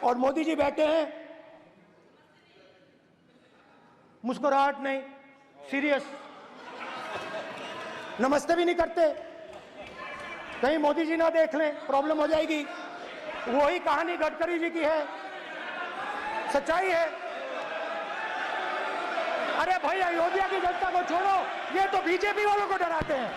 और मोदी जी बैठे हैं, मुस्कुराहट नहीं, सीरियस, नमस्ते भी नहीं करते। कहीं मोदी जी ना देख लें, प्रॉब्लम हो जाएगी। वही कहानी गडकरी जी की है, सच्चाई है। अरे भाई, अयोध्या की जनता को छोड़ो, ये तो बीजेपी वालों को डराते हैं।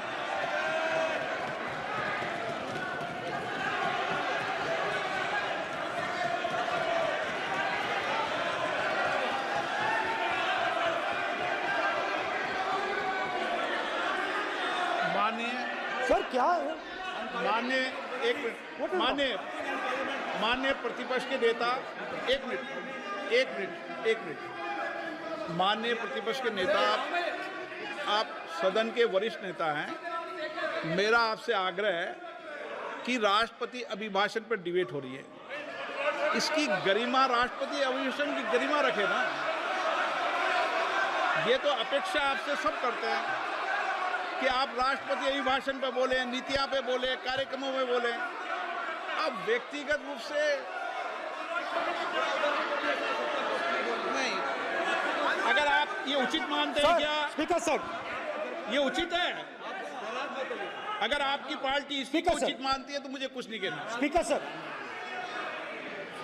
माननीय सर क्या है? माननीय एक मिनट, माननीय प्रतिपक्ष के नेता, एक मिनट, माननीय प्रतिपक्ष के नेता, आप सदन के वरिष्ठ नेता हैं। मेरा आपसे आग्रह है कि राष्ट्रपति अभिभाषण पर डिबेट हो रही है, इसकी गरिमा, राष्ट्रपति अभिभाषण की गरिमा रखे ना। ये तो अपेक्षा आपसे सब करते हैं कि आप राष्ट्रपति अभिभाषण पे बोले, नीतियां पे बोले, कार्यक्रमों में बोले। अब व्यक्तिगत रूप से नहीं। अगर आप ये उचित मानते हैं क्या? स्पीकर सर, ये उचित है? अगर आपकी पार्टी इसको उचित मानती है तो मुझे कुछ नहीं कहना। Speaker sir.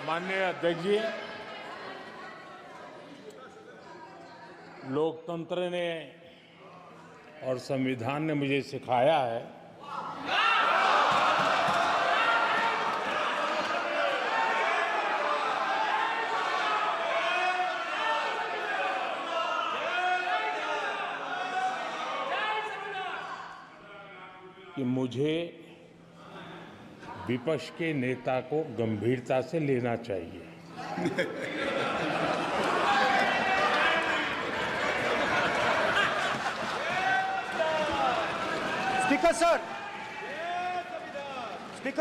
माननीय अध्यक्ष जी, लोकतंत्र ने और संविधान ने मुझे सिखाया है कि मुझे विपक्ष के नेता को गंभीरता से लेना चाहिए। स्पीकर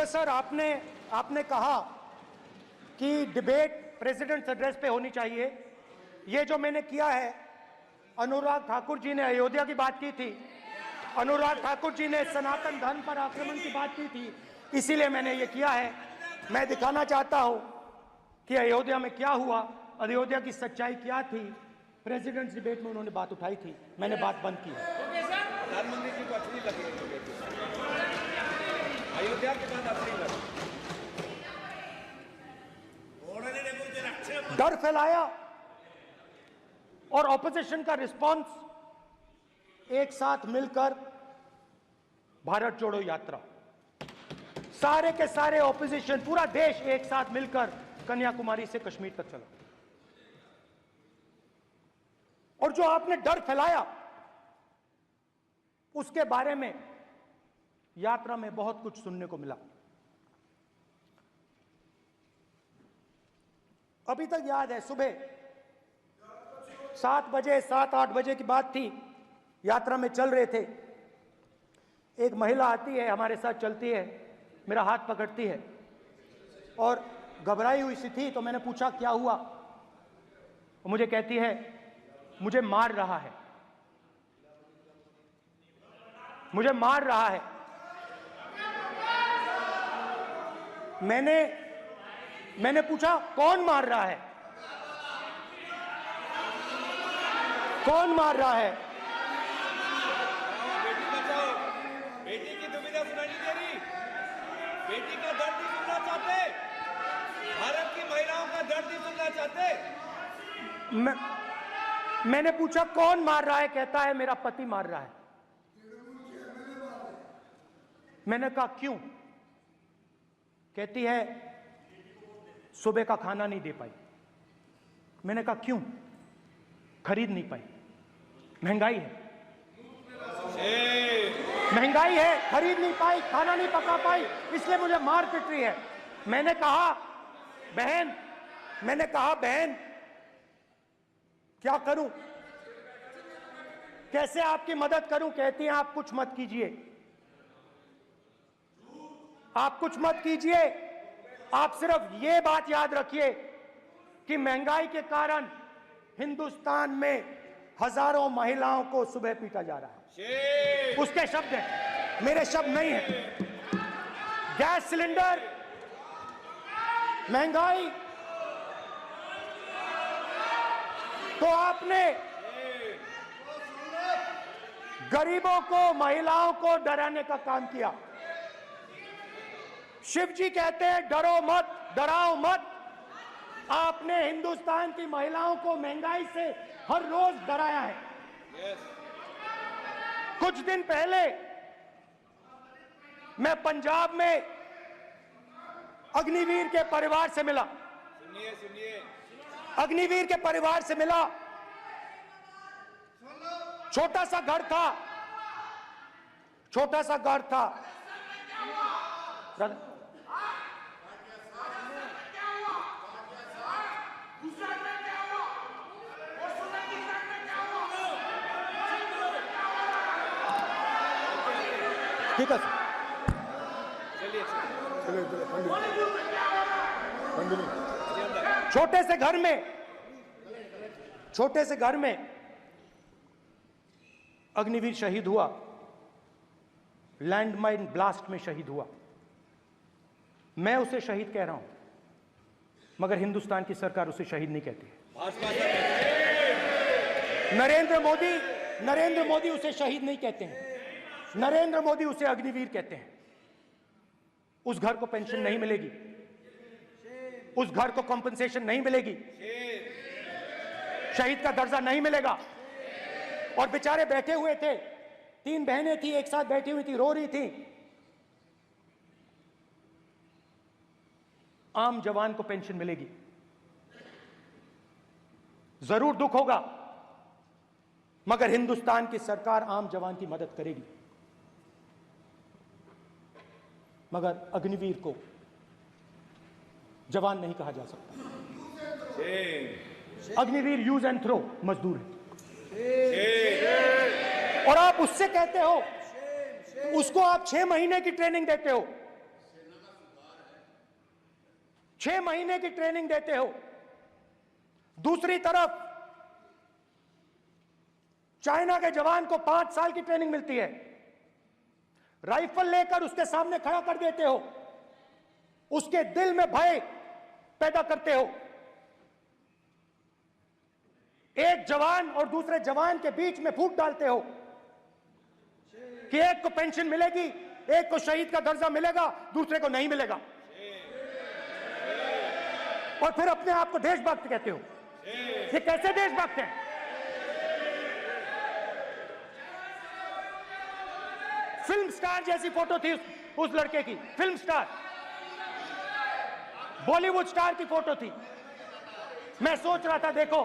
सर, आपने कहा कि डिबेट प्रेसिडेंट्स एड्रेस पे होनी चाहिए। ये जो मैंने किया है, अनुराग ठाकुर जी ने अयोध्या की बात की थी, अनुराग ठाकुर जी ने सनातन धर्म पर आक्रमण की बात की थी, इसीलिए मैंने ये किया है। मैं दिखाना चाहता हूं कि अयोध्या में क्या हुआ, अयोध्या की सच्चाई क्या थी। प्रेसिडेंट्स डिबेट में उन्होंने बात उठाई थी, मैंने बात बंद की। प्रधानमंत्री जी को अच्छी लगी अयोध्या के बाद अच्छी लगी, डर फैलाया और ऑपोजिशन का रिस्पांस एक साथ मिलकर भारत जोड़ो यात्रा, सारे के सारे ऑपोजिशन, पूरा देश एक साथ मिलकर कन्याकुमारी से कश्मीर तक चला। और जो आपने डर फैलाया, उसके बारे में यात्रा में बहुत कुछ सुनने को मिला। अभी तक याद है, सुबह 7 बजे, 7-8 बजे की बात थी, यात्रा में चल रहे थे। एक महिला आती है, हमारे साथ चलती है, मेरा हाथ पकड़ती है और घबराई हुई सी थी। तो मैंने पूछा क्या हुआ, तो मुझे कहती है मुझे मार रहा है, मुझे मार रहा है। मैंने पूछा कौन मार रहा है, कौन मार रहा है? बेटी बचाओ, बेटी की दुविधा सुनाई नहीं दे रही, बेटी का दर्द नहीं सुनना चाहते, भारत की महिलाओं का दर्द नहीं सुनना चाहते। मैंने पूछा कौन मार रहा है, कहता है मेरा पति मार रहा है। मैंने कहा क्यों? कहती है सुबह का खाना नहीं दे पाई। मैंने कहा क्यों? खरीद नहीं पाई, महंगाई है, महंगाई है, खरीद नहीं पाई, खाना नहीं पका पाई, इसलिए मुझे मार पिट रही है। मैंने कहा बहन क्या करूं, कैसे आपकी मदद करूं? कहती हैं आप कुछ मत कीजिए, आप कुछ मत कीजिए, आप सिर्फ ये बात याद रखिए कि महंगाई के कारण हिंदुस्तान में हजारों महिलाओं को सुबह पीटा जा रहा है। उसके शब्द हैं, मेरे शब्द नहीं हैं। गैस सिलेंडर, महंगाई, तो आपने गरीबों को, महिलाओं को डराने का काम किया। शिव जी कहते हैं डरो मत, डराओ मत। आपने हिंदुस्तान की महिलाओं को महंगाई से हर रोज डराया है। कुछ दिन पहले मैं पंजाब में अग्निवीर के परिवार से मिला। सुनिए अग्निवीर के परिवार से मिला। छोटा सा घर था, छोटा सा घर था। ठीक है छोटे से घर में अग्निवीर शहीद हुआ, लैंडमाइन ब्लास्ट में शहीद हुआ। मैं उसे शहीद कह रहा हूं, मगर हिंदुस्तान की सरकार उसे शहीद नहीं कहती है। नरेंद्र मोदी उसे शहीद नहीं कहते हैं। नरेंद्र मोदी उसे अग्निवीर कहते हैं। उस घर को पेंशन नहीं मिलेगी, उस घर को कॉम्पनसेशन नहीं मिलेगी, शहीद का दर्जा नहीं मिलेगा। और बेचारे बैठे हुए थे, 3 बहनें थी, एक साथ बैठी हुई थी, रो रही थी। आम जवान को पेंशन मिलेगी, जरूर दुख होगा, मगर हिंदुस्तान की सरकार आम जवान की मदद करेगी। मगर अग्निवीर को जवान नहीं कहा जा सकता। अग्निवीर यूज एंड थ्रो मजदूर है। और आप उससे कहते हो, उसको आप 6 महीने की ट्रेनिंग देते हो, 6 महीने की ट्रेनिंग देते हो। दूसरी तरफ चाइना के जवान को 5 साल की ट्रेनिंग मिलती है। राइफल लेकर उसके सामने खड़ा कर देते हो, उसके दिल में भय पैदा करते हो। एक जवान और दूसरे जवान के बीच में फूट डालते हो कि एक को पेंशन मिलेगी, एक को शहीद का दर्जा मिलेगा, दूसरे को नहीं मिलेगा। और फिर अपने आप को देशभक्त कहते हो। ये कैसे देशभक्त हैं? फिल्म स्टार जैसी फोटो थी उस लड़के की, फिल्म स्टार, बॉलीवुड स्टार की फोटो थी। मैं सोच रहा था, देखो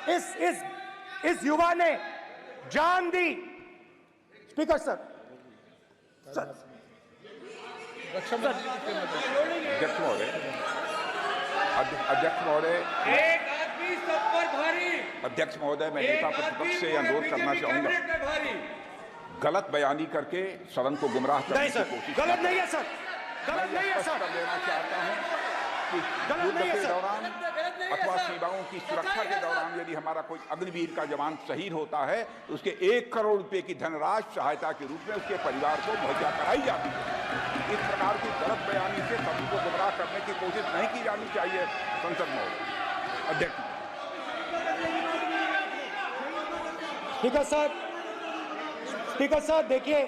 इस युवा ने जान दी। स्पीकर सर, अध्यक्ष महोदय, एक आदमी सब पर भारी। अध्यक्ष महोदय, मैं नेता प्रतिपक्ष से अनुरोध करना चाहूंगा, गलत बयानी करके सदन को गुमराह करने की कोशिश गलत नहीं है सर, गलत नहीं है सर, कर देना चाहता हूं कि युद्ध के दौरान अथवा सीमाओं की सुरक्षा के दौरान यदि हमारा कोई अग्निवीर का जवान शहीद होता है तो उसके 1 करोड़ रुपए की धनराशि सहायता के रूप में उसके परिवार को मुहैया कराई जाती है। इस प्रकार की गलत बयानी से सभी को गुमराह करने की कोशिश नहीं की जानी चाहिए। संसद में अध्यक्ष। स्पीकर सर, स्पीकर सर देखिए,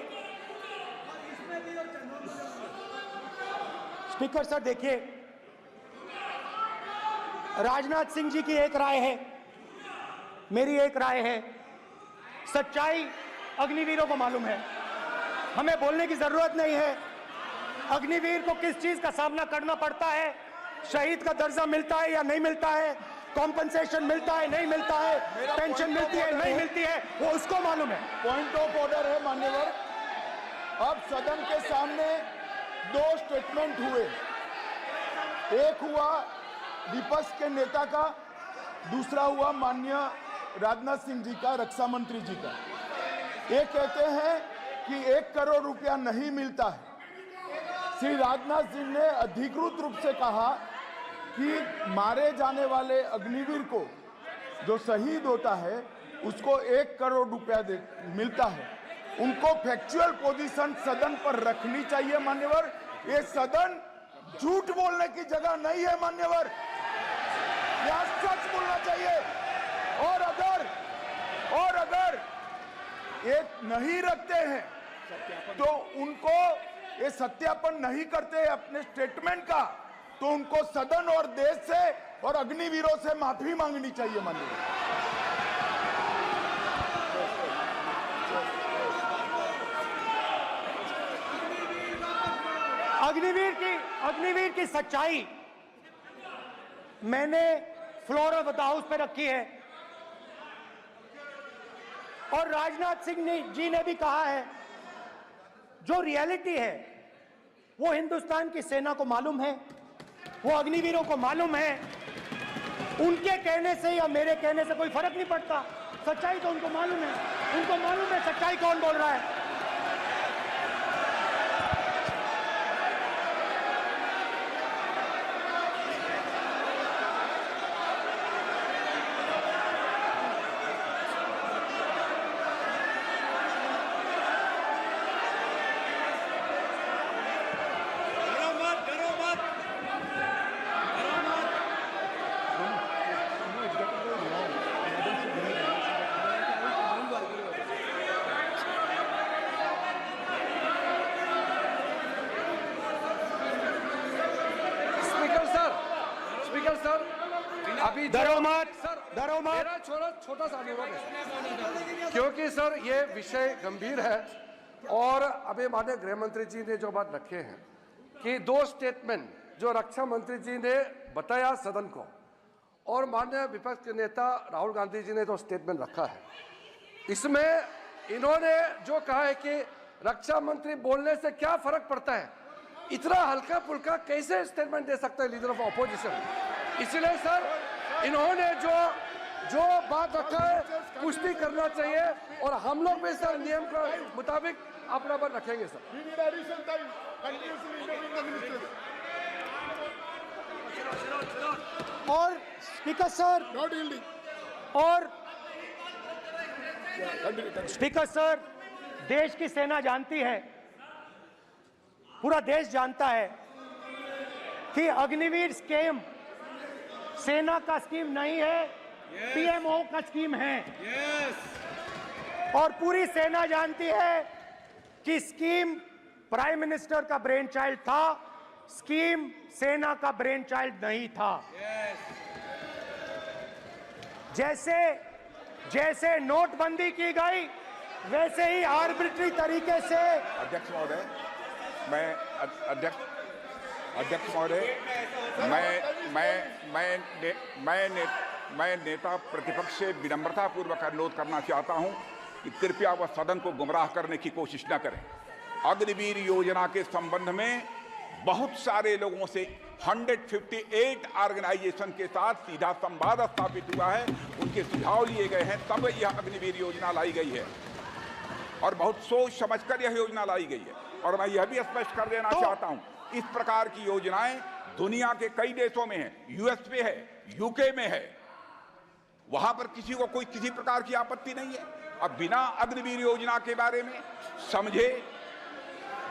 स्पीकर सर देखिए, राजनाथ सिंह जी की एक राय है, मेरी एक राय है। सच्चाई अग्निवीरों को मालूम है, हमें बोलने की जरूरत नहीं है। अग्निवीर को किस चीज का सामना करना पड़ता है, शहीद का दर्जा मिलता है या नहीं मिलता है, कॉम्पनसेशन मिलता है नहीं मिलता है, पेंशन मिलती है नहीं मिलती है, वो उसको मालूम है। पॉइंट ऑफ ऑर्डर है मान्यवर। अब सदन के सामने 2 स्टेटमेंट हुए, एक हुआ विपक्ष के नेता का, दूसरा हुआ माननीय राजनाथ सिंह जी का, रक्षा मंत्री जी का। ये कहते हैं कि 1 करोड़ रुपया नहीं मिलता है। श्री राजनाथ सिंह ने अधिकृत रूप से कहा कि मारे जाने वाले अग्निवीर को जो शहीद होता है उसको 1 करोड़ रुपया मिलता है। उनको फैक्चुअल पोजीशन सदन पर रखनी चाहिए मान्यवर। ये सदन झूठ बोलने की जगह नहीं है मान्यवर। यहाँ सच बोलना चाहिए। और अगर ये नहीं रखते हैं तो उनको ये सत्यापन नहीं करते अपने स्टेटमेंट का, तो उनको सदन और देश से और अग्निवीरों से माफी मांगनी चाहिए। माननीय अग्निवीर की सच्चाई मैंने फ्लोर ऑफ द हाउस पे रखी है और राजनाथ सिंह जी ने भी कहा है, जो रियलिटी है वो हिंदुस्तान की सेना को मालूम है, वो अग्निवीरों को मालूम है। उनके कहने से या मेरे कहने से कोई फर्क नहीं पड़ता, सच्चाई तो उनको मालूम है। उनको मालूम है सच्चाई कौन बोल रहा है। अभी मेरा छोटा सा अनुरोध है, क्योंकि सर ये विषय गंभीर है और अभी माननीय गृह मंत्री जी ने जो बात रखे हैं कि दो स्टेटमेंट जो रक्षा मंत्री जी ने बताया सदन को और माननीय विपक्ष के नेता राहुल गांधी जी ने जो स्टेटमेंट रखा है, इसमें इन्होंने जो कहा है कि रक्षा मंत्री बोलने से क्या फर्क पड़ता है, इतना हल्का फुल्का कैसे स्टेटमेंट दे सकता है लीडर ऑफ ऑपोजिशन। इसलिए सर इन्होंने जो बात रखा है पुष्टि करना चाहिए और हम लोग भी सर नियम के मुताबिक अपना बात रखेंगे सर। और स्पीकर सर स्पीकर सर, देश की सेना जानती है, पूरा देश जानता है कि अग्निवीर स्कीम सेना का स्कीम नहीं है, पीएमओ का स्कीम है। और पूरी सेना जानती है कि स्कीम प्राइम मिनिस्टर का ब्रेन चाइल्ड था, स्कीम सेना का ब्रेन चाइल्ड नहीं था। जैसे नोटबंदी की गई वैसे ही आर्बिट्री तरीके से। अध्यक्ष महोदय, मैं नेता प्रतिपक्ष से विनम्रता पूर्वक अनुरोध करना चाहता हूं कि कृपया वह सदन को गुमराह करने की कोशिश न करें। अग्निवीर योजना के संबंध में बहुत सारे लोगों से 158 ऑर्गेनाइजेशन के साथ सीधा संवाद स्थापित हुआ है, उनके सुझाव लिए गए हैं, तब यह अग्निवीर योजना लाई गई है और बहुत सोच समझकर यह योजना लाई गई है। और मैं यह भी स्पष्ट कर देना चाहता हूं, इस प्रकार की योजनाएं दुनिया के कई देशों में है, यूएस में है, यूके में है, वहां पर किसी को कोई किसी प्रकार की आपत्ति नहीं है। अब बिना अग्निवीर योजना के बारे में समझे,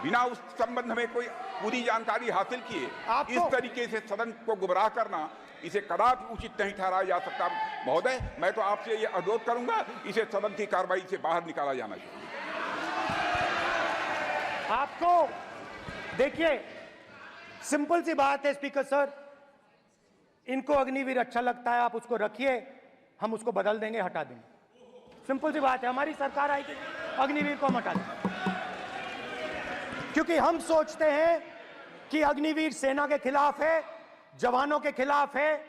बिना उस संबंध में कोई पूरी जानकारी हासिल किए इस तरीके से सदन को गुमराह करना, इसे कदापि उचित नहीं ठहराया जा सकता। महोदय, मैं तो आपसे यह अनुरोध करूंगा, इसे सदन की कार्रवाई से बाहर निकाला जाना चाहिए। आपको देखिए, सिंपल सी बात है स्पीकर सर, इनको अग्निवीर अच्छा लगता है, आप उसको रखिए, हम उसको बदल देंगे, हटा देंगे। सिंपल सी बात है, हमारी सरकार आएगी, अग्निवीर को हम हटा देंगे, क्योंकि हम सोचते हैं कि अग्निवीर सेना के खिलाफ है, जवानों के खिलाफ है,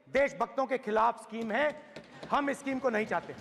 देशभक्तों के खिलाफ स्कीम है। हम इस स्कीम को नहीं चाहते।